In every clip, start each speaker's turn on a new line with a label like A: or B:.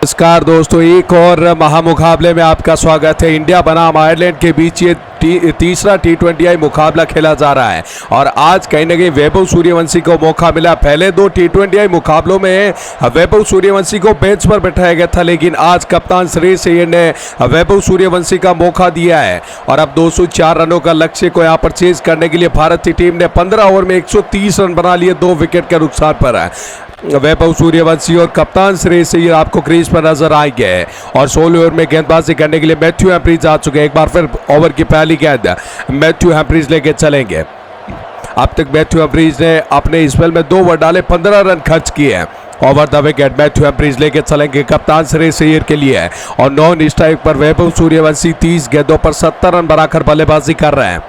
A: नमस्कार दोस्तों, एक और महामुकाबले में आपका स्वागत है। इंडिया बनाम आयरलैंड के बीच ये तीसरा T20I मुकाबला खेला जा रहा है और आज कहीं ना कहीं वैभव सूर्यवंशी को मौका मिला। पहले दो T20I मुकाबलों में वैभव सूर्यवंशी को बेंच पर बैठाया गया था, लेकिन आज कप्तान श्रेयस अय्यर ने वैभव सूर्यवंशी का मौका दिया है और अब 204 रनों का लक्ष्य को यहाँ पर चेज करने के लिए भारतीय टीम ने 15 ओवर में 130 रन बना लिए 2 विकेट के नुकसान पर। वैभव सूर्यवंशी और कप्तान श्रेयस अय्यर आपको क्रीज पर नजर आएंगे और 16 ओवर में गेंदबाजी करने के लिए मैथ्यू हैम्प्रीज आ चुके हैं। एक बार फिर ओवर की पहली गेंद मैथ्यू हैम्प्रीज लेके चलेंगे। अब तक मैथ्यू हैम्प्रीज ने अपने स्पेल में 2 ओवर डाले, 15 रन खर्च किए हैं। ओवर द विकेट मैथ्यू हैम्प्रीज लेके चलेंगे कप्तान श्रेयस अय्यर के लिए और नॉन स्ट्राइक पर वैभव सूर्यवंशी 30 गेंदों पर 70 रन बनाकर बल्लेबाजी कर रहे हैं।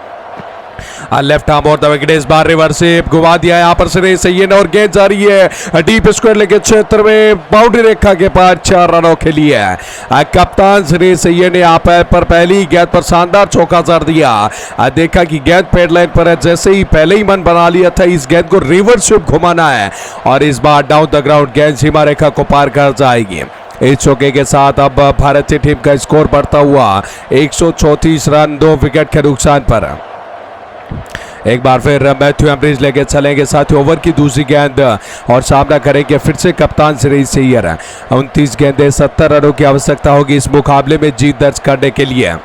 A: लेफ्ट आर्म और द विकेट, इस बार रिवर्स स्वीप घुमा दिया यहाँ पर श्रेयस अय्यर ने और गेंद जा रही है डीप स्क्वायर लेके क्षेत्र में बाउंड्री रेखा के पार 4 रनों के लिए। कप्तान श्रेयस अय्यर ने यहाँ पर पहली गेंद पर शानदार चौका जड़ दिया। देखा कि गेंद पेड लाइन पर है, जैसे ही पहले ही मन बना लिया था इस गेंद को रिवर्स स्वीप घुमाना है और इस बार डाउन द ग्राउंड गेंद सीमा रेखा को पार कर जाएगी। इस चौके के साथ अब भारतीय टीम का स्कोर बढ़ता हुआ 134 रन 2 विकेट के नुकसान पर। एक बार फिर मैथ्यू हैम्प्रीज लेके चलेंगे साथ ही ओवर की दूसरी गेंद और सामना करेंगे फिर से कप्तान श्रेयस अय्यर। 29 गेंदें 70 रनों की आवश्यकता होगी इस मुकाबले में जीत दर्ज करने के लिए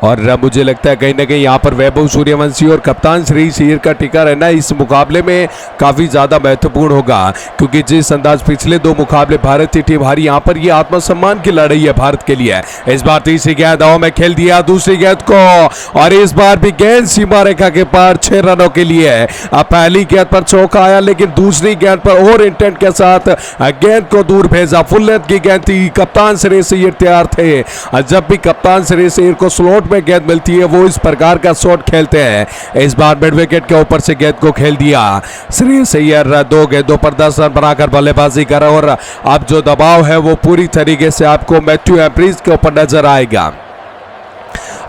A: और मुझे लगता है कहीं ना कहीं यहाँ पर वैभव सूर्यवंशी और कप्तान श्रेयस अय्यर का टिका रहना इस मुकाबले में काफ़ी ज़्यादा महत्वपूर्ण होगा, क्योंकि जिस अंदाज पिछले 2 मुकाबले भारतीय टीम हारी, यहाँ पर ये आत्मसम्मान की लड़ाई है भारत के लिए। इस बार तीसरी गेंद हवा में खेल दिया दूसरी गेंद को और इस बार भी गेंद सीमा रेखा के पार 6 रनों के लिए। अब पहली गेंद पर चौका आया, लेकिन दूसरी गेंद पर और इंटेंट के साथ गेंद को दूर भेजा। फुल लेंथ की गेंद थी, कप्तान श्रेयस अय्यर तैयार थे। जब भी कप्तान श्रेयस अय्यर को स्लोट में गेंद मिलती है वो इस प्रकार का शॉट खेलते हैं। इस बार मिड विकेट के ऊपर से गेंद को खेल दिया श्रेयस अय्यर। 2 गेंदों पर 10 रन बनाकर बल्लेबाजी कर और अब जो दबाव है वो पूरी तरीके से आपको मैथ्यू हैम्प्रीज के ऊपर नजर आएगा।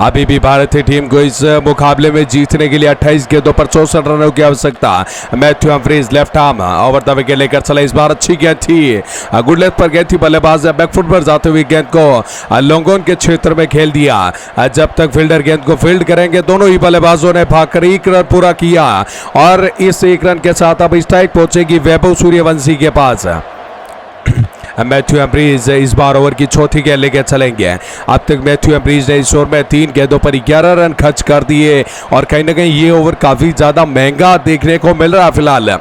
A: अभी भी भारतीय टीम को इस मुकाबले में जीतने के लिए 28 गेंदों पर 64 रनों की आवश्यकता। Matthew Humphries left arm over the wicket लेकर चला। इस बार अच्छी गेंद थी, गुड लेंथ पर गेंद थी, बल्लेबाज बैकफुट पर जाते हुए गेंद को लॉन्ग ऑन के क्षेत्र में खेल दिया। जब तक फील्डर गेंद को फील्ड करेंगे दोनों ही बल्लेबाजों ने भागकर 1 रन पूरा किया और इस 1 रन के साथ अब स्ट्राइक पहुंचेगी वैभव सूर्यवंशी के पास। मैथ्यू हैम्प्रीज इस बार ओवर की चौथी गेंद लेकर चलेंगे। अब तक मैथ्यू हैम्प्रीज ने इस ओवर में 3 गेंदों पर 11 रन खर्च कर दिए और कहीं ना कहीं ये ओवर काफ़ी ज़्यादा महंगा देखने को मिल रहा है फिलहाल।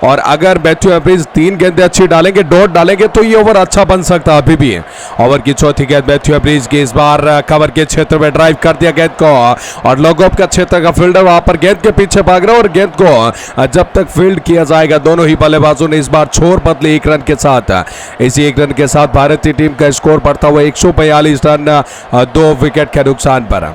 A: और अगर मैथ्यू हैम्प्रीज 3 गेंदें अच्छी डालेंगे, डॉट डालेंगे तो ये ओवर अच्छा बन सकता है। अभी भी ओवर की चौथी गेंद मैथ्यू हैम्प्रीज की, इस बार कवर के क्षेत्र में ड्राइव कर दिया गेंद को और लॉग ऑफ का क्षेत्र का फील्डर वहां पर गेंद के पीछे भाग रहा है और गेंद को जब तक फील्ड किया जाएगा दोनों ही बल्लेबाजों ने इस बार छोर बदले 1 रन के साथ। इसी 1 रन के साथ भारतीय टीम का स्कोर बढ़ता हुआ 142 रन 2 विकेट के नुकसान पर।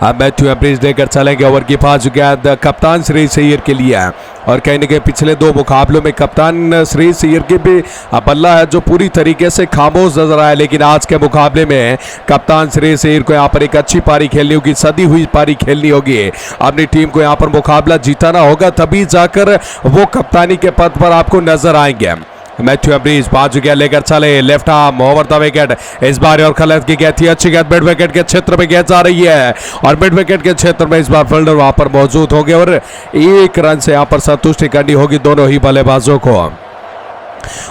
A: अब मैथ्यू हैम्प्रीज लेकर चलेंगे ओवर की 5 गेंद कप्तान श्रेयस अय्यर के लिए और कहीं ना कहीं पिछले 2 मुकाबलों में कप्तान श्रेयस अय्यर के भी बल्ला है जो पूरी तरीके से खामोश नजर आया, लेकिन आज के मुकाबले में कप्तान श्रेयस अय्यर को यहाँ पर एक अच्छी पारी खेलनी होगी, सदी हुई पारी खेलनी होगी। अपनी टीम को यहाँ पर मुकाबला जीताना होगा, तभी जाकर वो कप्तानी के पद पर आपको नजर आएंगे। मैथ्यू हैम्प्रीज 5 गेंद लेकर चले, left arm over the wicket, इस बार और खलत की गेंद थी, अच्छी गेंद मिड विकेट के क्षेत्र में गेंद जा रही है और मिड विकेट के क्षेत्र में इस बार फील्डर वहां पर मौजूद होंगे और 1 रन से यहां पर संतुष्टि करनी होगी दोनों ही बल्लेबाजों को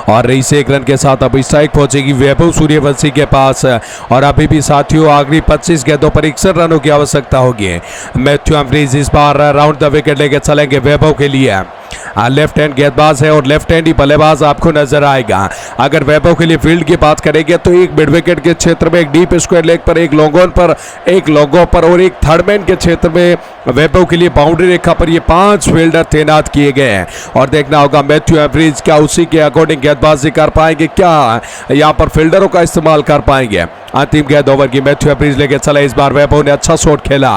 A: और इस 1 रन के साथ अब स्ट्राइक पहुंचेगी वैभव सूर्यवंशी के पास और अभी भी साथियों आखिरी 25 गेंदों पर 61 रनों की आवश्यकता होगी। मैथ्यू हैम्प्रीज इस बार राउंड द विकेट लेकर चलेंगे वैभव के लिए। लेफ्ट हैंड गेंदबाज है और लेफ्ट हैंड ही बल्लेबाज आपको नजर आएगा। अगर वैभव के लिए फील्ड की बात करेंगे तो एक मिड विकेट के क्षेत्र में, एक डीप स्क्वायर लेग पर, एक लॉन्ग ऑन पर, एक लॉन्ग ऑफ पर और एक थर्ड मैन के क्षेत्र में वैभव के लिए बाउंड्री रेखा पर ये 5 फील्डर तैनात किए गए हैं और देखना होगा मैथ्यू हैम्प्रीज क्या उसी के अकॉर्डिंग गेंदबाजी कर पाएंगे, क्या यहाँ पर फील्डरों का इस्तेमाल कर पाएंगे। अंतिम गेंद ओवर की मैथ्यू हैम्प्रीज लेके चला, इस बार वैभव ने अच्छा शॉट खेला,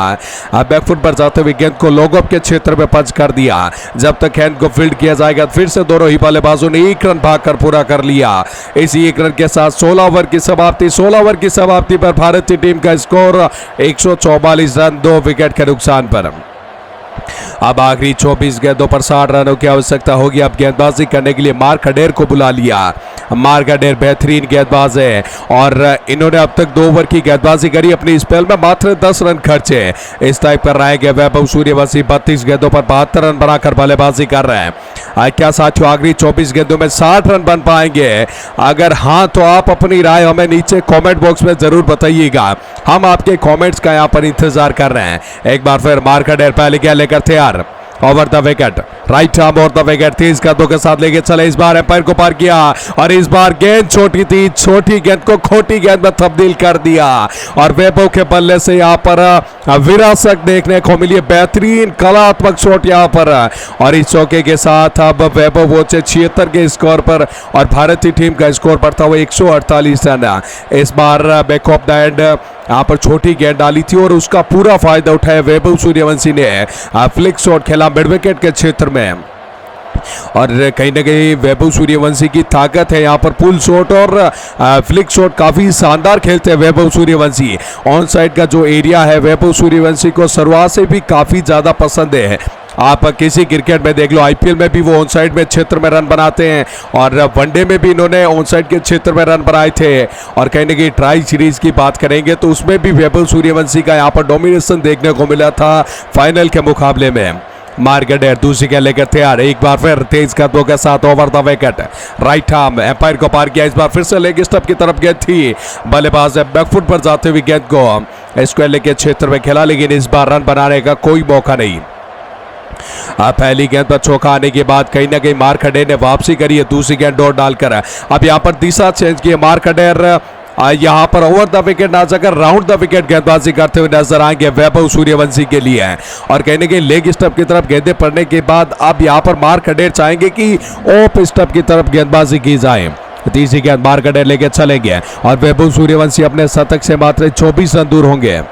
A: बैकफुट पर जाते हुए गेंद को लॉन्ग ऑफ के क्षेत्र में पंच कर दिया। जब तक गेंद को फील्ड किया जाएगा फिर से दोनों ही बल्लेबाजों ने 1 रन भागकर पूरा कर लिया। इसी 1 रन के साथ 16 ओवर की समाप्ति। 16 ओवर की समाप्ति पर भारतीय टीम का स्कोर 144 रन 2 विकेट के नुकसान पर। अब आखिरी 24 गेंदों पर 60 रनों की आवश्यकता होगी। अब गेंदबाजी करने के लिए मार्क अडेर को बुला लिया। मार्क अडेर बेहतरीन गेंदबाज है और इन्होंने अब तक 2 ओवर की गेंदबाजी करी। अपनी स्पेल में मात्र 10 रन खर्चे। इस टाइप पर रहेंगे वैभव सूर्यवंशी। 32 गेंदों पर 72 रन बनाकर बल्लेबाजी कर रहे हैं। क्या साथियों आखिरी 24 गेंदों में 60 रन बन पाएंगे? अगर हाँ तो आप अपनी राय हमें नीचे कमेंट बॉक्स में जरूर बताइएगा। हम आपके कमेंट्स का यहाँ पर इंतजार कर रहे हैं। एक बार फिर मार्क अडेर पहले गेंद लेकर तैयार। Over the wicket, right arm over the wicket, तेज कदमों के साथ लेके चले। इस बार एम्पायर को पार किया और इस बार गेंद छोटी थी, छोटी गेंद को खोटी गेंद में तब्दील कर दिया और वैभव के बल्ले से यहाँ पर विरासत देखने को मिली। बेहतरीन कलात्मक शॉट यहाँ पर और इस चौके के साथ अब वैभव पहुंचे 76 के स्कोर पर और भारतीय टीम का स्कोर पर था वो 148 रन। इस बार बैक ऑफ द एंड यहाँ पर छोटी गेंद डाली थी और उसका पूरा फायदा उठाया वैभव सूर्यवंशी ने। फ्लिक शॉट खेला मिड विकेट के क्षेत्र में और कहीं ना कहीं वैभव सूर्यवंशी की ताकत है यहाँ पर। पुल शॉट और फ्लिक शॉट काफी शानदार खेलते हैं वैभव सूर्यवंशी। ऑन साइड का जो एरिया है वैभव सूर्यवंशी को शुरुआत से भी काफी ज्यादा पसंद है। आप किसी क्रिकेट में देख लो, आईपीएल में भी वो ऑन साइड में क्षेत्र में रन बनाते हैं और वनडे में भी इन्होंने ऑन साइड के क्षेत्र में रन बनाए थे। और कहीं ना कहीं ट्राई सीरीज की बात करेंगे तो उसमें भी वैभव सूर्यवंशी का यहाँ पर डोमिनेशन देखने को मिला था फाइनल के मुकाबले में। मार्क अडेर दूसरी गेंद लेकर तैयार। एक बार फिर तेज कदमों के साथ over the wicket, right arm, umpire को पार किया। इस बार फिर से लेग स्टंप की तरफ गेंद थी। बल्लेबाज बैकफुट पर जाते हुए गेंद को स्क्वायर लेग के क्षेत्र में खेला, लेकिन इस बार रन बनाने का कोई मौका नहीं। पहली गेंद पर चौका आने के बाद कहीं ना कहीं मार्क अडेर ने वापसी करी है दूसरी गेंद डॉट डालकर। अब यहाँ पर दिशा चेंज की मार्क अडेर यहाँ पर ओवर द विकेट ना जाकर राउंड द विकेट गेंदबाजी करते हुए नजर आएंगे वैभव सूर्यवंशी के लिए। और कहने के लेग स्टंप की तरफ गेंदें पड़ने के बाद अब यहाँ पर मार्क अडेर चाहेंगे कि ऑफ स्टंप की तरफ गेंदबाजी की जाए। तीसरी गेंद मार्क अडेर लेके चलेंगे और वैभव सूर्यवंशी अपने शतक से मात्र 24 रन दूर होंगे।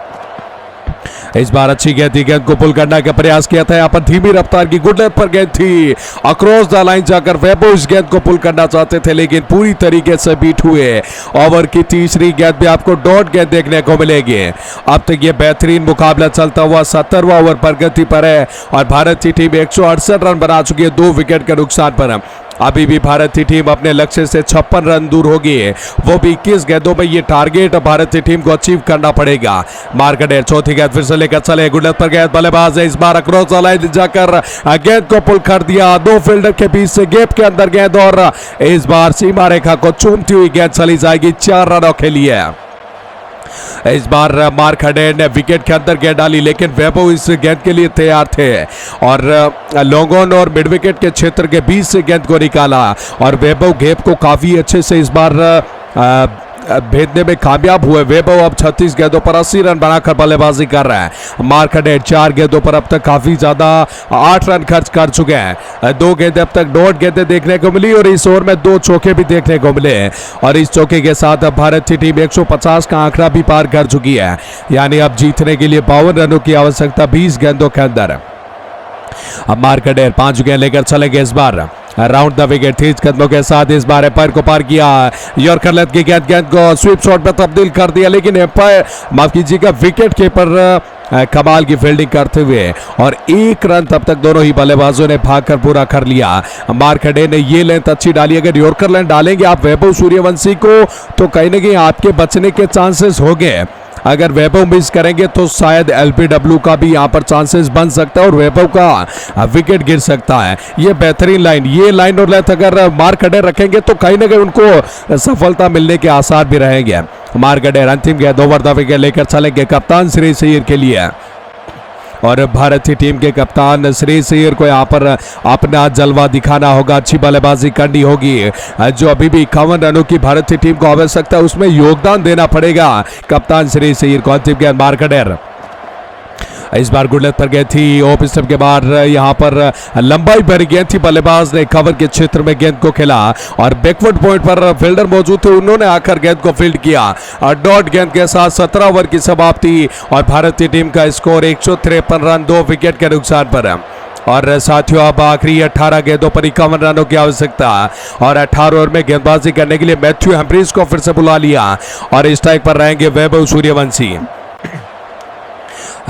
A: इस बार अच्छी गेंद थी, गेंद को पुल करने का प्रयास किया था। यहाँ पर धीमी रफ्तार की गुड लेंथ पर गेंद थी, अक्रॉस द लाइन जाकर वैभव इस गेंद को पुल करना चाहते थे लेकिन पूरी तरीके से बीट हुए। ओवर की तीसरी गेंद भी आपको डॉट गेंद देखने को मिलेगी। अब तक ये बेहतरीन मुकाबला चलता हुआ 70वां ओवर प्रगति पर है और भारतीय टीम 168 रन बना चुकी है 2 विकेट के नुकसान पर। अभी भी भारतीय टीम अपने लक्ष्य से 56 रन दूर होगी, वो भी 21 गेंदों में। ये टारगेट भारतीय टीम को अचीव करना पड़ेगा। मार्क अडेर चौथी गेंद फिर से लेकर चले, गुडलेंथ पर गेंद, बल्लेबाज है इस बार अक्रॉस द लाइन जाकर गेंद को पुल कर दिया। 2 फील्डर के बीच से गैप के अंदर गेंद और इस बार सीमा रेखा को चूमती हुई गेंद चली जाएगी 4 रनों के लिए। इस बार मार्क अडेर ने विकेट के अंदर गेंद डाली लेकिन वैभव इस गेंद के लिए तैयार थे और लॉन्ग ऑन और मिड विकेट के क्षेत्र के बीच से गेंद को निकाला और वैभव गैप को काफी अच्छे से इस बार भेजने में कामयाब हुए। वैभव अब 36 गेंदों पर 80 रन बनाकर बल्लेबाजी कर रहा है। मार्क अडेर 4 गेंदों पर अब तक काफी ज्यादा 8 रन खर्च कर चुके हैं। 2 गेंदें अब तक डॉट गेंदें देखने को मिली और इस ओवर में 2 चौके भी देखने को मिले और इस चौके के साथ अब भारतीय टीम 150 का आंकड़ा भी पार कर चुकी है। यानी अब जीतने के लिए 52 रनों की आवश्यकता 20 गेंदों के अंदर। अब मार्क अडेर 5 गेंद लेकर चलेंगे इस बार राउंड द विकेट, तेज कदमों के साथ इस बार एम्पायर को पार किया। यॉर्कर लेंथ की गेंद को स्वीप शॉट में तब्दील कर दिया लेकिन एम्पायर माफ कीजिएगा विकेट कीपर कमाल की फील्डिंग करते हुए और 1 रन तब तक दोनों ही बल्लेबाजों ने भागकर पूरा कर लिया। मार्क अडेर ने ये लेंथ अच्छी डाली। अगर यॉर्कर लेंथ डालेंगे आप वैभव सूर्यवंशी को तो कहीं ना कहीं आपके बचने के चांसेस हो गए। अगर वैभव मिस करेंगे तो शायद एलबीडब्ल्यू का भी यहाँ पर चांसेस बन सकता है और वैभव का विकेट गिर सकता है। ये बेहतरीन लाइन, ये लाइन और लेंथ अगर मार्क अडेर रखेंगे तो कहीं ना कहीं उनको सफलता मिलने के आसार भी रहेंगे। मार्क अडेर अंतिम गेंद ओवर द विकेट लेकर चलेंगे कप्तान श्रेयस अय्यर के लिए और भारतीय टीम के कप्तान श्रेयस अय्यर को यहाँ पर अपना जलवा दिखाना होगा, अच्छी बल्लेबाजी करनी होगी। जो अभी भी 51 रनों की भारतीय टीम को आवश्यकता है उसमें योगदान देना पड़ेगा कप्तान श्रेयस अय्यर को। अंतिम गेंद मार्क अडेर इस बार गुड लेंथ पर गेंद थी, ऑफ स्टंप के बाद यहाँ पर लंबाई भरी गेंद थी। बल्लेबाज ने कवर के क्षेत्र में गेंद को खेला और बैकवर्ड पॉइंट पर फील्डर मौजूद थे, उन्होंने आकर गेंद को फील्ड किया और डॉट गेंद के साथ 17 ओवर की समाप्ति और भारतीय टीम का स्कोर 153 रन 2 विकेट के नुकसान पर। और साथियों अब आखिरी 18 गेंदों पर 51 रनों की आवश्यकता और 18 ओवर में गेंदबाजी करने के लिए मैथ्यू हेम्ब्रिज को फिर से बुला लिया और स्ट्राइक पर रहेंगे वैभव सूर्यवंशी।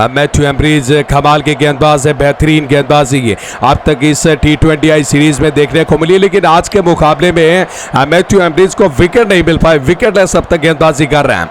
A: मैथ्यू एम्ब्रीज कमाल के गेंदबाज है, बेहतरीन गेंदबाजी अब तक इस T20I सीरीज में देखने को मिली, लेकिन आज के मुकाबले में मैथ्यू एम्ब्रीज को विकेट नहीं मिल पाए, विकेटलेस अब तक गेंदबाजी कर रहे हैं।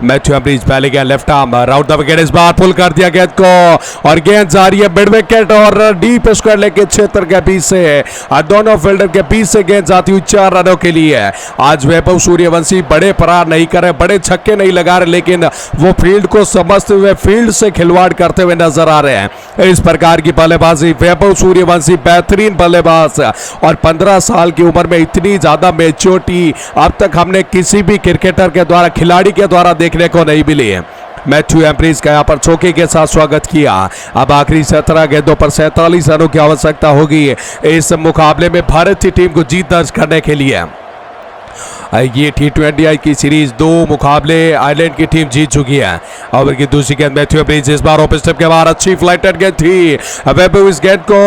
A: मैथ्यू एम्ब्रीज पहले गेंद left arm round the wicket, इस बार पुल कर दिया गेंद को और गेंद जा रही है मिड विकेट और डीप स्क्वायर लेग के क्षेत्र के बीच से दोनों फील्डर के बीच से गेंद जाती हुई 4 रनों के लिए। आज वैभव सूर्यवंशी बड़े प्रहार नहीं कर रहे, बड़े छक्के नहीं लगा रहे, लेकिन वो फील्ड को समझते हुए फील्ड से खिलवाड़ करते हुए नजर आ रहे हैं। इस प्रकार की बल्लेबाजी, वैभव सूर्यवंशी बेहतरीन बल्लेबाज और 15 साल की उम्र में इतनी ज्यादा मैच्योरिटी अब तक हमने किसी भी क्रिकेटर के द्वारा, खिलाड़ी के द्वारा देखने को नहीं मिली है। मैथ्यू एम्ब्रीज का यहाँ पर चौके के साथ स्वागत किया। अब आखिरी 17 गेंदों पर 47 रनों की आवश्यकता होगी इस मुकाबले में भारतीय टीम को जीत दर्ज करने के लिए। ये T20I की सीरीज 2 मुकाबले आयरलैंड की टीम जीत चुकी है। ओवर की दूसरी गेंद मैथ्यू एम्ब्रीज, इस बार ऑफ स्टेप के बाद अच्छी फ्लाइटेड गेंद थी। वैभव इस गेंद को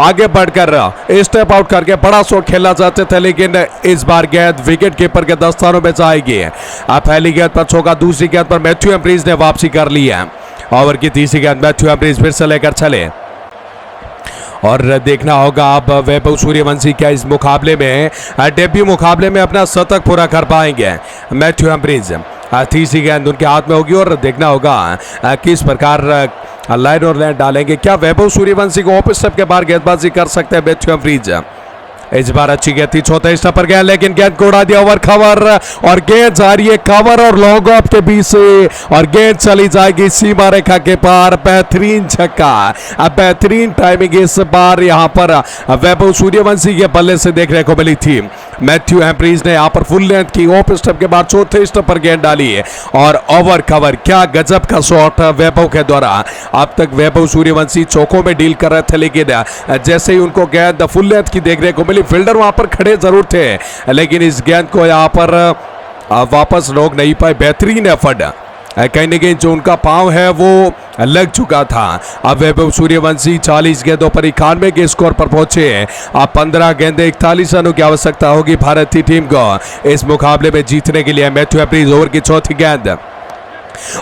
A: आगे बढ़कर स्टेप आउट करके बड़ा शॉट खेलना चाहते थे, लेकिन इस बार गेंद विकेट कीपर के दस्तानों में जाएगी। अब पहली गेंद पर चौका, दूसरी गेंद पर मैथ्यू एम्ब्रीज ने वापसी कर ली है। ओवर की तीसरी गेंद मैथ्यू एम्ब्रीज फिर से लेकर चले और देखना होगा अब वैभव सूर्यवंशी क्या इस मुकाबले में, डेब्यू मुकाबले में अपना शतक पूरा कर पाएंगे। मैथ्यू एम्ब्रीज तीसरी गेंद उनके हाथ में होगी और देखना होगा किस प्रकार लाइन और लैंड डालेंगे। क्या वैभव सूर्यवंशी को ऑफ स्टेप के बाहर गेंदबाजी कर सकते हैं मैथ्यू एम्ब्रीज? इस बार अच्छी गेंद थी, चौथे स्टेप पर गया, लेकिन गेंद को उड़ा दिया ओवर कवर और गेंद जा रही है कवर और लॉन्ग ऑफ के बीच से और गेंद चली जाएगी सीमा रेखा के पार। बेहतरीन छक्का, अब बेहतरीन टाइमिंग इस बार यहाँ पर वैभव सूर्यवंशी के बल्ले से देखने को मिली थी। मैथ्यू एम्ब्रीज ने यहाँ पर फुल लेंथ की, ऑफ स्टेप के बाद चौथे स्टेप पर गेंद डाली और ओवर कवर। क्या गजब का शॉट वैभव के द्वारा। अब तक वैभव सूर्यवंशी चौकों में डील कर रहे थे, लेकिन जैसे ही उनको गेंद फुल लेंथ की देखने को मिली, फील्डर वहां पर खड़े जरूर थे, लेकिन इस गेंद को यहां पर वापस रोक नहीं पाए। बेहतरीन एफर्ट, कहीं ना कहीं जो उनका पांव है वो लग चुका था। अब वैभव सूर्यवंशी 40 गेंदों पर 91 के स्कोर पर पहुंचे। अब 15 गेंदे 41 रनों की आवश्यकता होगी भारतीय टीम को इस मुकाबले में जीतने के लिए। मैथ्यू एम्ब्रीज ओवर की चौथी गेंद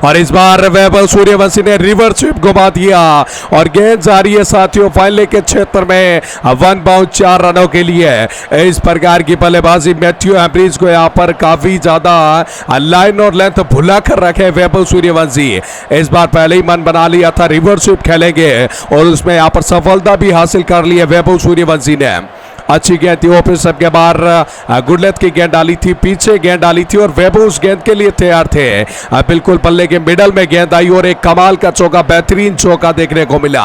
A: और इस बार वैभव सूर्यवंशी ने रिवर्स स्वीप घुमा दिया और गेंद जा रही है साथियों फाइनल के क्षेत्र में 1 बाउंड 4 रनों के लिए। इस प्रकार की बल्लेबाजी मैथ्यू एम्ब्रीज को यहाँ पर काफी ज्यादा लाइन और लेंथ भुला कर रखे वैभव सूर्यवंशी। इस बार पहले ही मन बना लिया था रिवर्स स्वीप खेलेंगे और उसमें यहाँ पर सफलता भी हासिल कर ली है वैभव सूर्यवंशी ने। अच्छी गेंद थी, ओपन सब के बाहर गुडलेथ की गेंद डाली थी, पीछे गेंद डाली थी और वैभव उस गेंद के लिए तैयार थे। बिल्कुल पल्ले के मिडल में गेंद आई और एक कमाल का चौका, बेहतरीन चौका देखने को मिला।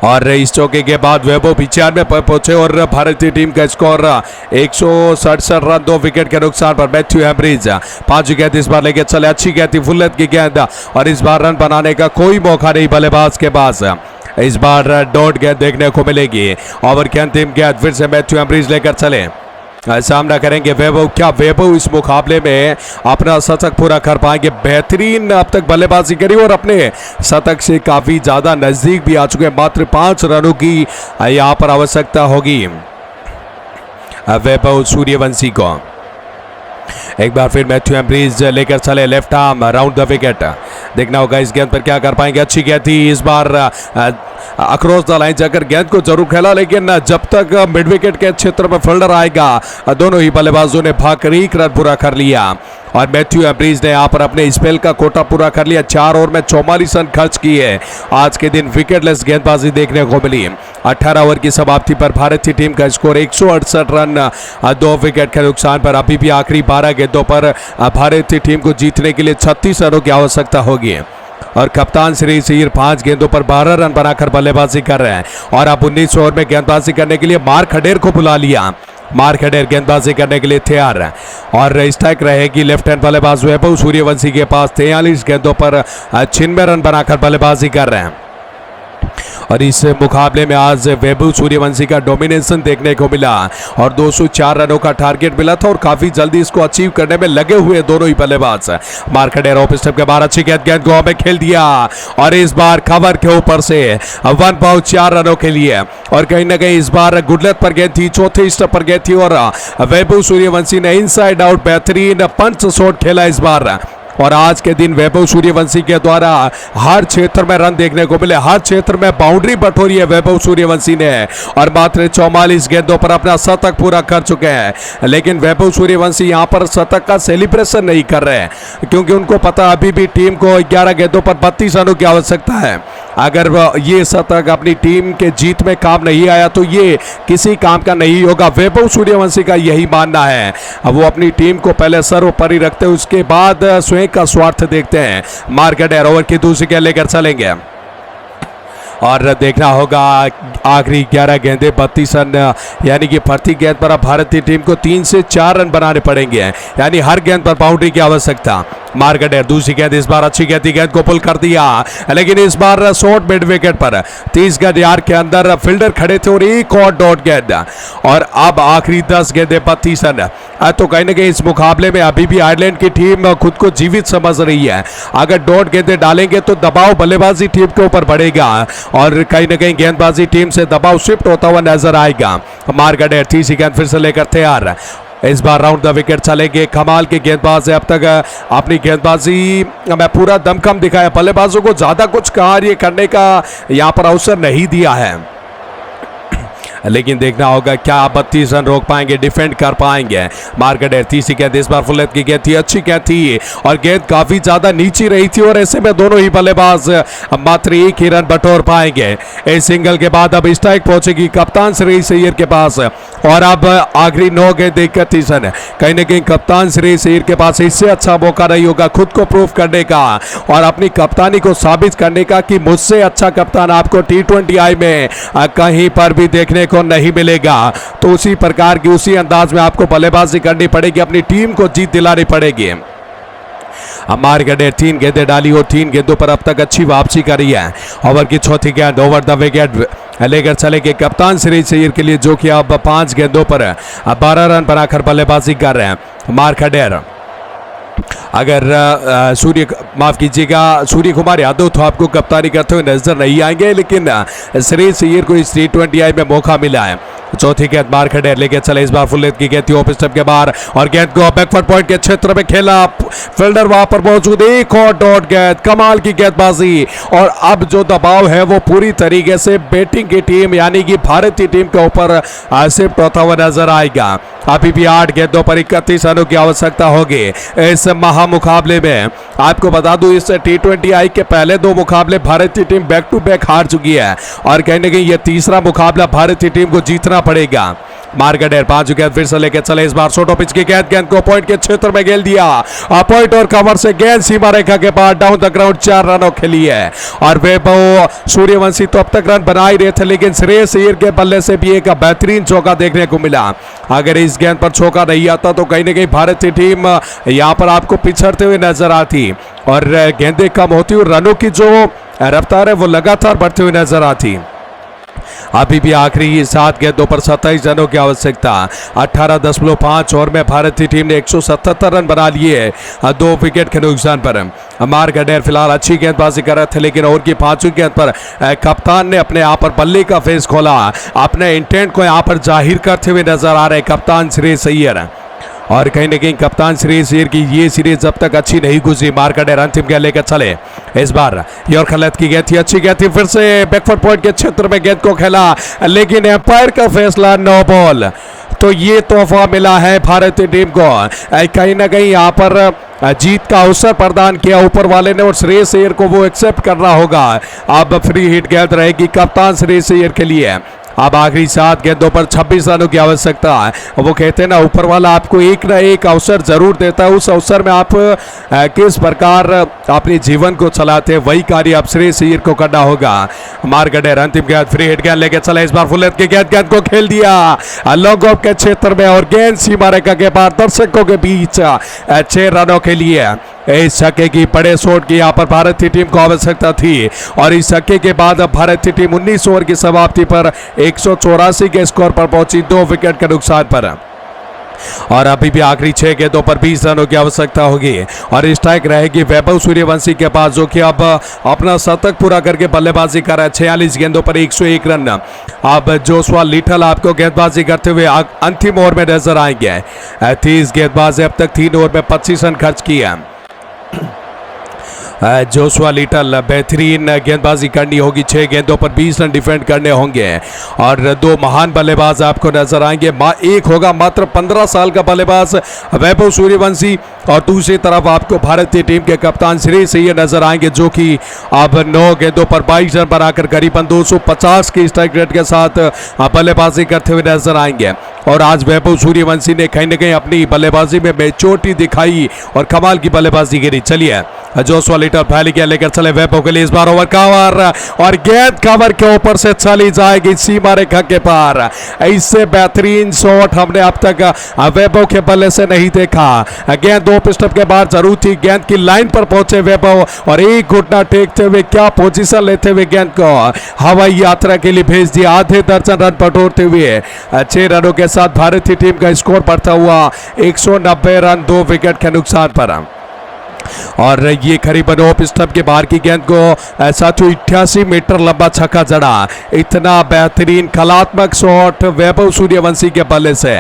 A: और इस चौके के बाद वैभव 95 पर पहुंचे और भारतीय टीम का स्कोर 167 रन 2 विकेट के नुकसान पर। मैथ्यू एम्ब्रीज 5 गेंद इस बार लेके चले, अच्छी गेंद थी, फुल लेंथ की गेंद और इस बार रन बनाने का कोई मौका नहीं बल्लेबाज के पास। इस बार डॉट गेंद देखने को मिलेगी। ओवर की अंतिम गेंद फिर से मैथ्यू एम्ब्रीज लेकर चले, सामना करेंगे वैभव। क्या वैभव इस मुकाबले में अपना शतक पूरा कर पाएंगे? बेहतरीन अब तक बल्लेबाजी करी और अपने शतक से काफी ज्यादा नजदीक भी आ चुके हैं। मात्र 5 रनों की यहाँ पर आवश्यकता होगी वैभव सूर्यवंशी को। एक बार फिर मैथ्यू एम्ब्रीज लेकर चले, left arm round the wicket. देखना होगा इस गेंद पर क्या कर पाएंगे। अच्छी गेंद थी, इस बार अक्रॉस द लाइन जाकर गेंद को जरूर खेला, लेकिन जब तक मिड विकेट के क्षेत्र में फील्डर आएगा दोनों ही बल्लेबाजों ने भागकर 1 रन पूरा कर लिया और मैथ्यू एम्ब्रीज ने यहाँ पर अपने स्पेल का कोटा पूरा कर लिया। 4 ओवर में 44 रन खर्च किए। आज के दिन विकेटलेस गेंदबाजी देखने को मिली। 18 ओवर की समाप्ति पर भारतीय टीम का स्कोर 168 रन 2 विकेट के नुकसान पर। अभी भी आखिरी 12 गेंदों पर भारतीय टीम को जीतने के लिए 36 रनों की आवश्यकता होगी और कप्तान श्री सिर 5 गेंदों पर 12 रन बनाकर बल्लेबाजी कर रहे हैं। और अब 19 ओवर में गेंदबाजी करने के लिए मार्क हडेर को बुला लिया। मार्क हडेर गेंदबाजी करने के लिए तैयार है और स्ट्राइक रहेगी लेफ्ट हैंड बल्लेबाज वैभव सूर्यवंशी के पास। 43 गेंदों पर 96 रन बनाकर बल्लेबाजी कर रहे हैं और इस मुकाबले में आज वैभव सूर्यवंशी का डोमिनेशन देखने को मिला और 204 रनों का टारगेट मिला था और काफी जल्दी इसको अचीव करने में लगे हुए दोनों ही बल्लेबाज। मार्क हडेर ऑफ स्टेप के बाद अच्छी गेंद गोवा में खेल दिया और इस बार कवर के ऊपर से 1 बाउंड 4 रनों के लिए। और कहीं ना कहीं इस बार गुडलेथ पर गेंद थी, चौथे स्टेप पर गेंद थी और वैभव सूर्यवंशी ने इनसाइड आउट बेहतरीन पंच शॉट खेला इस बार और आज के दिन वैभव सूर्यवंशी के द्वारा हर क्षेत्र में रन देखने को मिले, हर क्षेत्र में बाउंड्री बटोरी है वैभव सूर्यवंशी ने और मात्र 44 गेंदों पर अपना शतक पूरा कर चुके हैं। लेकिन वैभव सूर्यवंशी यहां पर शतक का सेलिब्रेशन नहीं कर रहे हैं क्योंकि उनको पता अभी भी टीम को 11 गेंदों पर 32 रनों की आवश्यकता है। अगर ये शतक अपनी टीम के जीत में काम नहीं आया तो ये किसी काम का नहीं होगा। वैभव सूर्यवंशी का यही मानना है। अब वो अपनी टीम को पहले सर्वोपरि रखते हैं, उसके बाद स्वयं का स्वार्थ देखते हैं। मार्केट ओवर की दूसरी गेंद लेकर चलेंगे और देखना होगा आखिरी 11 गेंदें 32 रन, यानी कि प्रति गेंद पर अब भारतीय टीम को 3 से 4 रन बनाने पड़ेंगे, यानी हर गेंद पर बाउंड्री की आवश्यकता। मार्केट दूसरी गेंद इस बार अच्छी गेंद को पुल कर दिया, लेकिन इस बार शॉर्ट मिड विकेट पर 30 गज यार्ड के अंदर फील्डर खड़े थे और एक और डॉट गेंद और अब आखिरी 10 गेंदें 32 रन। तो कहीं ना कहीं इस मुकाबले में अभी भी आयरलैंड की टीम खुद को जीवित समझ रही है। अगर डॉट गेंदें डालेंगे तो दबाव बल्लेबाजी टीम के ऊपर बढ़ेगा और कहीं ना कहीं गेंदबाजी टीम से दबाव शिफ्ट होता हुआ नजर आएगा। मार्केट तीसरी गेंद फिर से लेकर तैयार, इस बार राउंड द विकेट चलेंगे। कमाल के गेंदबाज है, अब तक अपनी गेंदबाजी में पूरा दमखम दिखाया, बल्लेबाजों को ज्यादा कुछ कार्य करने का यहां पर अवसर नहीं दिया है। लेकिन देखना होगा क्या 32 रन रोक पाएंगे, डिफेंड कर पाएंगे। मार्केट तीसरी गेंद इस बार फुल की गेंद थी, अच्छी गेंद थी और गेंद काफी ज्यादा नीचे रही थी और ऐसे में दोनों ही बल्लेबाज मात्र एक ही रन बटोर पाएंगे। इस सिंगल के बाद अब स्ट्राइक पहुंचेगी कप्तान श्रेयस अय्यर के पास और अब आखिरी 9 गेंद 31 रन। कहीं ना कहीं कप्तान श्रेयस अय्यर के पास इससे अच्छा मौका नहीं होगा खुद को प्रूव करने का और अपनी कप्तानी को साबित करने का कि मुझसे अच्छा कप्तान आपको T20I में कहीं पर भी देखने को नहीं मिलेगा। तो उसी प्रकार की उसी अंदाज में आपको बल्लेबाजी करनी पड़ेगी, अपनी टीम को जीत दिलानी पड़ेगी। मार्केट 3 गेंदें डाली और 3 गेंदों पर अब तक अच्छी वापसी करी है। ओवर की चौथी गेंद ओवर द विकेट लेकर चलेंगे कप्तान श्रेयस अय्यर के लिए, जो कि अब 5 गेंदों पर 12 रन बनाकर बल्लेबाजी कर रहे हैं। मार्केट अगर सूर्य कुमार यादव तो आपको कप्तानी करते हुए नजर नहीं आएंगे, लेकिन श्रेयस अय्यर को इस T20I में मौका मिला है। चौथी गेंद मार्केट लेके चले, इस बार फुल लेंथ की गेंद थी ऑफ स्टंप के बाहर और गेंद को बैकवर्ड पॉइंट के क्षेत्र में खेला, फील्डर वहां पर मौजूद, एक और डॉट गेंद, कमाल की गेंदबाजी और अब जो दबाव है वो पूरी तरीके से बैटिंग की टीम यानी कि भारतीय टीम के ऊपर शिफ्ट होता हुआ नजर आएगा। अभी भी 8 गेंदों पर 31 रनों की आवश्यकता होगी इस महामुकाबले में। आपको बता दूं इस T20I के पहले 2 मुकाबले भारतीय टीम बैक टू बैक हार चुकी है और कहीं ना कहीं यह तीसरा मुकाबला भारतीय टीम को जीतना पड़ेगा। मार्केट 5 गेंद फिर से लेकर चले, इस बार शॉर्ट पिच की गेंद को पॉइंट के क्षेत्र में खेल दिया, पॉइंट और कवर से गेंद सीमा रेखा के बाद डाउन द ग्राउंड 4 रनों खेली है और वैभव सूर्यवंशी तो अब तक रन बना ही रहे थे, लेकिन श्रेयस अय्यर के बल्ले से भी एक बेहतरीन चौका देखने को मिला। अगर इस गेंद पर चौका नहीं आता तो कहीं ना कहीं भारतीय टीम यहां पर आपको पिछड़ते हुए नजर आती और गेंदें कम होती और रनों की जो रफ्तार है वो लगातार बढ़ती हुई नजर आती। अभी भी आखिरी 7 गेंदों पर 27 रनों की आवश्यकता। 18.5 ओवर में भारतीय टीम ने 177 रन बना लिए 2 विकेट के नुकसान पर। मार्केट फिलहाल अच्छी गेंदबाजी कर रहे थे, लेकिन ओवर की 5वीं गेंद पर कप्तान ने अपने यहाँ पर बल्ले का फेस खोला, अपने इंटेंट को यहाँ पर जाहिर करते हुए नजर आ रहे कप्तान श्रेयस अय्यर और कहीं ना कहीं कप्तान श्रेयस अय्यर की ये सीरीज जब तक अच्छी नहीं गुजरी। मार्केट अंतिम गेंद लेकर चले, इस बार यॉर्कर लेंथ की गेंद थी, अच्छी गेंद थी, फिर से बैकवर्ड पॉइंट के क्षेत्र में गेंद को खेला, लेकिन एम्पायर का फैसला नो बॉल। तो ये तोहफा मिला है भारतीय टीम को, कहीं ना कहीं यहाँ पर जीत का अवसर प्रदान किया ऊपर वाले ने और श्रेयस अय्यर को वो एक्सेप्ट करना होगा। अब फ्री हिट गेंद रहेगी कप्तान श्रेयस अय्यर के लिए। अब आखिरी 7 गेंदों पर 26 रनों की आवश्यकता है। वो कहते हैं ना ऊपर वाला आपको एक ना एक अवसर जरूर देता है, उस अवसर में आप किस प्रकार अपने जीवन को चलाते हैं वही कार्य अब श्रेयस अय्यर को करना होगा। मार्केट अंतिम गेंद फ्री हिट गेंद लेके चला, इस बार फुल लेंथ की गेंद को खेल दिया लॉन्ग ऑफ के क्षेत्र में और गेंद सीमा रेखा के बाद दर्शकों के बीच 6 रनों के लिए। इस छक्के की बड़े शॉट की यहाँ पर भारतीय टीम को आवश्यकता थी और इस छक्के के बाद अब भारतीय टीम 19 ओवर की समाप्ति पर 184 के स्कोर पर पहुंची 2 विकेट के नुकसान पर और अभी भी आखिरी 6 गेंदों पर 20 रनों की आवश्यकता होगी और स्ट्राइक रहेगी वैभव सूर्यवंशी के पास, जो कि अब अपना शतक पूरा करके बल्लेबाजी कर रहा है। 46 गेंदों पर 101 रन। अब जोशुआ लिटल आपको गेंदबाजी करते हुए अंतिम ओवर में नजर आएंगे। 30 गेंदबाज अब तक 3 ओवर में 25 रन खर्च किए। जोशुआ लिटल बेहतरीन गेंदबाजी करनी होगी, 6 गेंदों पर 20 रन डिफेंड करने होंगे और 2 महान बल्लेबाज आपको नजर आएंगे। एक होगा मात्र 15 साल का बल्लेबाज वैभव सूर्यवंशी और दूसरी तरफ आपको भारतीय टीम के कप्तान श्रेयस अय्यर नजर आएंगे, जो कि अब 9 गेंदों पर 22 रन बनाकर करीबन 250 की स्ट्राइक रेट के साथ बल्लेबाजी करते हुए नजर आएंगे। और आज वैभव सूर्यवंशी ने कहीं न कहीं अपनी बल्लेबाजी में बेचोटी दिखाई और कमाल की बल्लेबाजी गिरी। चलिए जोशुआ लिटल पहले गेंद लेकर चले वैभव के लिए, इस बार ओवर कवर और गेंद कवर के ऊपर से चली जाएगी सीमा रेखा के पार। इससे बेहतरीन शॉट हमने अब तक वैभव के बल्ले से नहीं देखा। गेंद 2 पिस्टअप के बाद जरूर थी, गेंद की लाइन पर पहुंचे वैभव और एक घुटना टेकते हुए क्या पोजीशन लेते हुए गेंद को हवाई यात्रा के लिए भेज दिया। आधे दर्जन रन बटोरते हुए 6 रनों के साथ भारतीय टीम का स्कोर बढ़ता हुआ 190 रन 2 विकेट के नुकसान पर। और ये करीबन ऑफ स्टंप के बाहर की गेंद को 788 मीटर लंबा छक्का जड़ा। इतना बेहतरीन कलात्मक शॉट वैभव सूर्यवंशी के बल्ले से।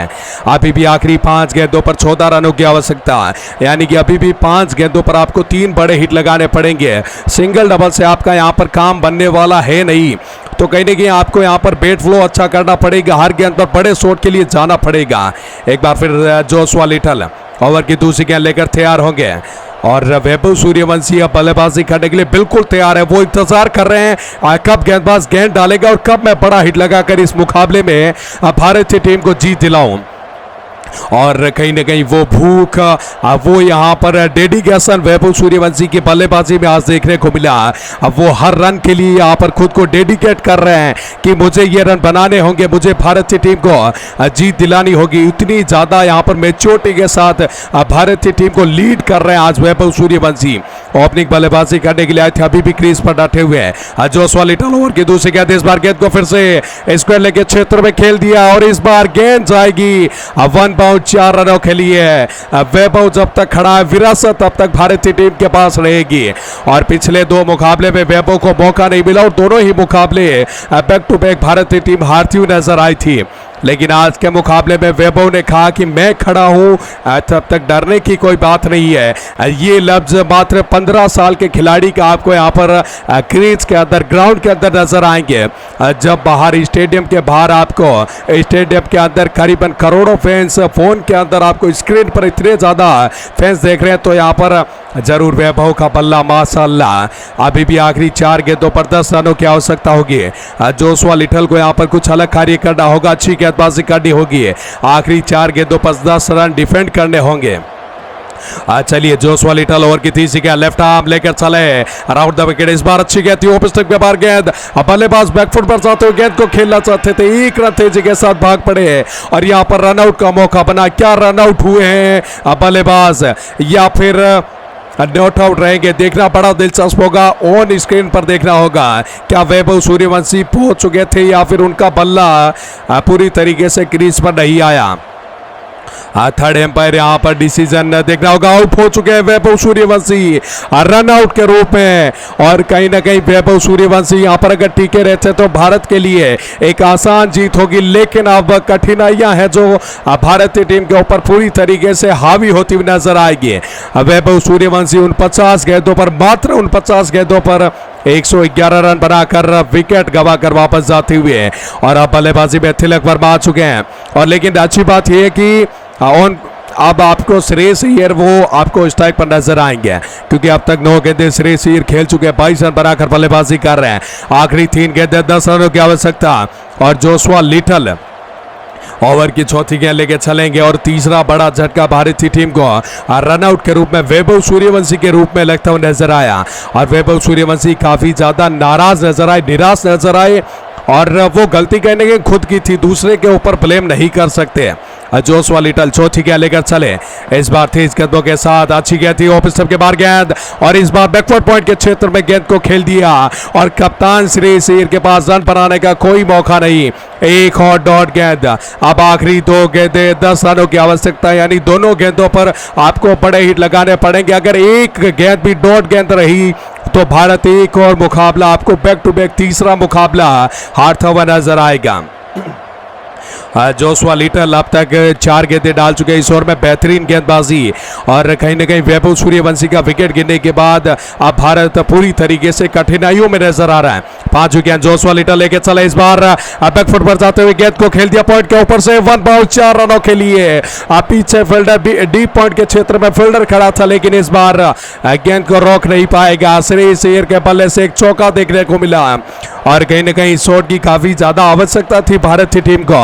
A: अभी भी आखिरी 5 गेंदों पर 14 रनों की आवश्यकता, यानी कि अभी भी 5 गेंदों पर आपको 3 बड़े हिट लगाने पड़ेंगे। सिंगल डबल से आपका यहाँ पर काम बनने वाला है नहीं, तो कहीं ना कहीं आपको यहाँ पर बैट फ्लो अच्छा करना पड़ेगा, हर गेंद पर बड़े शॉट के लिए जाना पड़ेगा। एक बार फिर जोशुआ लिटल ओवर की दूसरी गेंद लेकर तैयार होंगे और वैभव सूर्यवंशी अब बल्लेबाजी करने के लिए बिल्कुल तैयार है। वो इंतजार कर रहे हैं कब गेंदबाज गेंद डालेगा और कब मैं बड़ा हिट लगाकर इस मुकाबले में भारतीय टीम को जीत दिलाऊं। और कहीं ना कहीं वो भूख, वो यहाँ पर डेडिकेशन वैभव सूर्यवंशी की बल्लेबाजी में आज देखने को मिला। अब वो हर रन के लिए यहाँ पर खुद को डेडिकेट कर रहे हैं कि मुझे ये रन बनाने होंगे, मुझे भारतीय टीम को जीत दिलानी होगी। इतनी ज़्यादा यहाँ पर मैच्योरिटी के साथ भारतीय टीम को लीड कर रहे हैं आज वैभव सूर्यवंशी। ओपनिंग बल्लेबाजी करने के लिए आए थे, अभी भी क्रीज पर डटे हुए हैं। जोशुआ लिटल ओवर की दूसरी गेंद, इस बार गेंद को फिर से स्क्वायर लेग के क्षेत्र में खेल दिया और इस बार गेंद जाएगी 1 बाउंड 4 रनों के लिए। वैभव जब तक खड़ा है, विरासत तब तक भारतीय टीम के पास रहेगी। और पिछले 2 मुकाबले में वैभव को मौका नहीं मिला और दोनों ही मुकाबले बैक टू बैक भारतीय टीम हारती हुई नजर आई थी। लेकिन आज के मुकाबले में वैभव ने कहा कि मैं खड़ा हूं, तब तक डरने की कोई बात नहीं है। ये लफ्ज मात्र 15 साल के खिलाड़ी का आपको यहाँ पर क्रीज के अंदर, ग्राउंड के अंदर नजर आएंगे। जब बाहर स्टेडियम के बाहर आपको, स्टेडियम के अंदर करीबन करोड़ों फैंस, फोन के अंदर आपको स्क्रीन पर इतने ज़्यादा फैंस देख रहे हैं, तो यहाँ पर जरूर वैभव का बल्ला माशाल्लाह। अभी भी आखिरी 4 गेंदों पर 10 रनों की आवश्यकता होगी। जोशुआ लिटल को यहाँ पर कुछ अलग कार्य करना होगा, अच्छी गेंदबाजी करनी होगी। आखिरी 4 गेंदों पर 10 रन डिफेंड करने होंगे। चलिए जोशुआ लिटल ओवर की तीसरी गेंद, लेफ्ट आर्म लेकर चले अराउंड द विकेट। इस बार अच्छी गेंद थी, ऑफ स्टंप के बाहर गेंद, बल्लेबाज बैकफुट पर जाते हुए गेंद को खेलना चाहते थे, 1 रन तेजी के साथ भाग पड़े और यहाँ पर रनआउट का मौका बना। क्या रनआउट हुए हैं बल्लेबाज या फिर नॉट आउट रहेंगे, देखना बड़ा दिलचस्प होगा। ऑन स्क्रीन पर देखना होगा क्या वैभव सूर्यवंशी पहुंच चुके थे या फिर उनका बल्ला पूरी तरीके से क्रीज पर नहीं आया। थर्ड एम्पायर यहाँ पर डिसीजन देखना होगा। आउट हो चुके हैं वैभव सूर्यवंशी रन आउट के रूप में। और कहीं ना कहीं वैभव सूर्यवंशी यहाँ पर अगर टीके रहते तो भारत के लिए एक आसान जीत होगी, लेकिन अब कठिनाइयां हैं जो भारतीय टीम के ऊपर पूरी तरीके से हावी होती हुई नजर आएगी। वैभव सूर्यवंशी 49 गेंदों पर, मात्र 49 गेंदों पर 111 रन बनाकर विकेट गंवाकर वापस जाते हुए और अब बल्लेबाजी में तिलक वर्मा आ चुके हैं। और लेकिन अच्छी बात यह है कि अब आपको श्रेयस अय्यर वो आपको स्ट्राइक पर नजर आएंगे, क्योंकि अब तक 9 गेंदें श्रेयस अय्यर खेल चुके हैं, 22 रन बनाकर बल्लेबाजी कर रहे हैं। आखिरी 3 गेंदें 10 रनों की आवश्यकता और जोशुआ लिटल ओवर की चौथी गेंद लेके चलेंगे और तीसरा बड़ा झटका भारतीय टीम को रनआउट के रूप में वैभव सूर्यवंशी के रूप में लगता हुआ नजर आया। और वैभव सूर्यवंशी काफी ज्यादा नाराज नजर आए, निराश नजर आए और वो गलती कहने की खुद की थी, दूसरे के ऊपर ब्लेम नहीं कर सकते। जोशुआ लिटल चौथी गेंद लेकर चले, इस बार तेज कदमों के साथ अच्छी गेंद थी, ऑफ स्टंप के बाहर गेंद और इस बार बैकवर्ड पॉइंट के क्षेत्र में गेंद को खेल दिया और कप्तान श्रेयस अय्यर के पास रन बनाने का कोई मौका नहीं। एक और डॉट गेंद। अब आखिरी 2 गेंदें 10 रनों की आवश्यकता, यानी दोनों गेंदों पर आपको बड़े हिट लगाने पड़ेंगे। अगर एक गेंद भी डॉट गेंद रही तो भारत एक और मुकाबला, आपको बैक टू बैक तीसरा मुकाबला हारता हुआ नजर आएगा। जोशुआ लिटल अब तक 4 गेंदें डाल चुके हैं इस ओवर में, बेहतरीन गेंदबाजी। और कहीं ना कहीं वैभव सूर्यवंशी का विकेट गिरने के बाद अब भारत पूरी तरीके से कठिनाइयों में नजर आ रहा है। 5 गेंद जोशुआ लिटल लेके चला, इस बार बैकफुट पर जाते हुए गेंद को खेल दिया पॉइंट के ऊपर से, 1 बॉल 4 रनों के लिए। पीछे फील्डर डीप पॉइंट के क्षेत्र में फील्डर खड़ा था, लेकिन इस बार गेंद को रोक नहीं पाएगा। श्रेयस अय्यर के बल्ले से एक चौका देखने को मिला और कहीं ना कहीं शॉट की काफी ज्यादा आवश्यकता थी भारत की टीम को।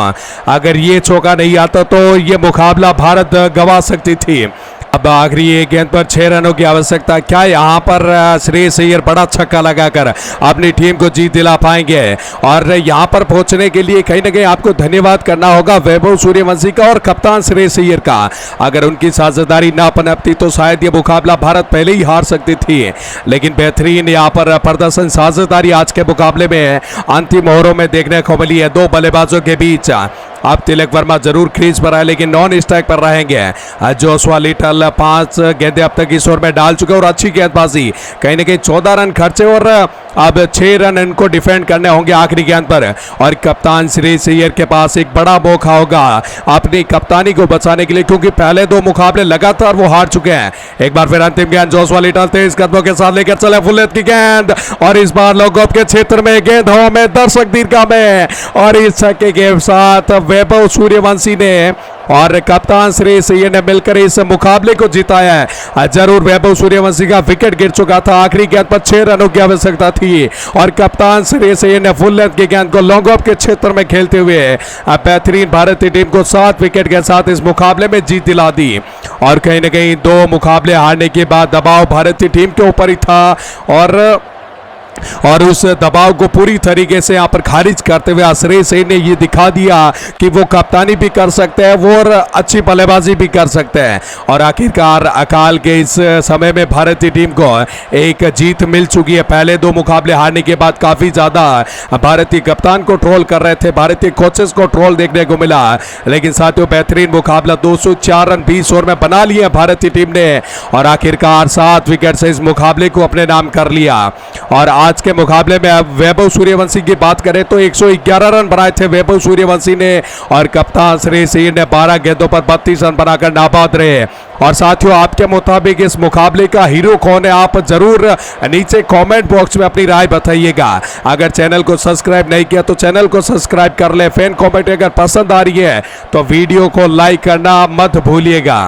A: अगर ये चौका नहीं आता तो ये मुकाबला भारत गंवा सकती थी। अब आखिरी एक गेंद पर 6 रनों की आवश्यकता। क्या यहाँ पर श्रेयस अय्यर बड़ा छक्का लगाकर अपनी टीम को जीत दिला पाएंगे? और यहाँ पर पहुंचने के लिए कहीं ना कहीं आपको धन्यवाद करना होगा वैभव सूर्यवंशी का और कप्तान श्रेयस अय्यर का। अगर उनकी साझेदारी ना पनपती तो शायद ये मुकाबला भारत पहले ही हार सकती थी, लेकिन बेहतरीन यहाँ पर प्रदर्शन साझेदारी आज के मुकाबले में अंतिम ओवरों में देखने को मिली है। 2 बल्लेबाजों के बीच अब तिलक वर्मा जरूर क्रीज पर आए, लेकिन नॉन स्ट्राइक पर रहेंगे। जोशुआ लिटल 5 गेंदें अब तक इस ओवर में डाल चुके और अच्छी गेंदबाजी, कहीं ना कहीं 14 रन खर्चे और अब 6 रन इनको डिफेंड करने होंगे आखिरी गेंद पर। और कप्तान श्रेयस अय्यर के पास एक बड़ा मौका होगा अपनी कप्तानी को बचाने के लिए, क्योंकि पहले 2 मुकाबले लगातार वो हार चुके हैं। एक बार फिर अंतिम गेंद जोशुआ लिटल 23 कदमों के साथ लेकर चले, फुल लेंथ की गेंद और इस बार लॉन्ग ऑफ के क्षेत्र में गेंद हवा में, दर्शक दीर्घा में। और इस छक्के के साथ वैभव सूर्यवंशी ने और कप्तान श्रेयस अय्यर ने मिलकर इस मुकाबले को जिताया है। जरूर वैभव सूर्यवंशी का विकेट गिर चुका था, आखिरी गेंद पर 6 रनों की आवश्यकता थी और कप्तान श्रेयस अय्यर ने फुल लेंथ की गेंद को लॉन्ग ऑफ के क्षेत्र में खेलते हुए बेहतरीन भारतीय टीम को 7 विकेट के साथ इस मुकाबले में जीत दिला दी। और कहीं ना कहीं 2 मुकाबले हारने के बाद दबाव भारतीय टीम के ऊपर ही था और उस दबाव को पूरी तरीके से यहाँ पर खारिज करते हुए श्रेयस अय्यर ने ये दिखा दिया कि वो कप्तानी भी कर सकते हैं, वो और अच्छी बल्लेबाजी भी कर सकते हैं। और आखिरकार अकाल के इस समय में भारतीय टीम को एक जीत मिल चुकी है। पहले 2 मुकाबले हारने के बाद काफी ज्यादा भारतीय कप्तान को ट्रोल कर रहे थे, भारतीय कोचेस को ट्रोल देखने को मिला, लेकिन साथियों बेहतरीन मुकाबला 204 रन 20 ओवर में बना लिए भारतीय टीम ने और आखिरकार 7 विकेट से इस मुकाबले को अपने नाम कर लिया। और आज के मुकाबले में अब वैभव सूर्यवंशी की बात करें तो 111 रन बनाए थे वैभव सूर्यवंशी ने और कप्तान श्रेयस अय्यर ने 12 गेंदों पर 32 रन बनाकर नाबाद रहे। और साथियों आपके मुताबिक इस मुकाबले का हीरो कौन है? आप जरूर नीचे कमेंट बॉक्स में अपनी राय बताइएगा। अगर चैनल को सब्सक्राइब नहीं किया तो चैनल को सब्सक्राइब कर ले। फैन कमेंट अगर पसंद आ रही है तो वीडियो को लाइक करना मत भूलिएगा।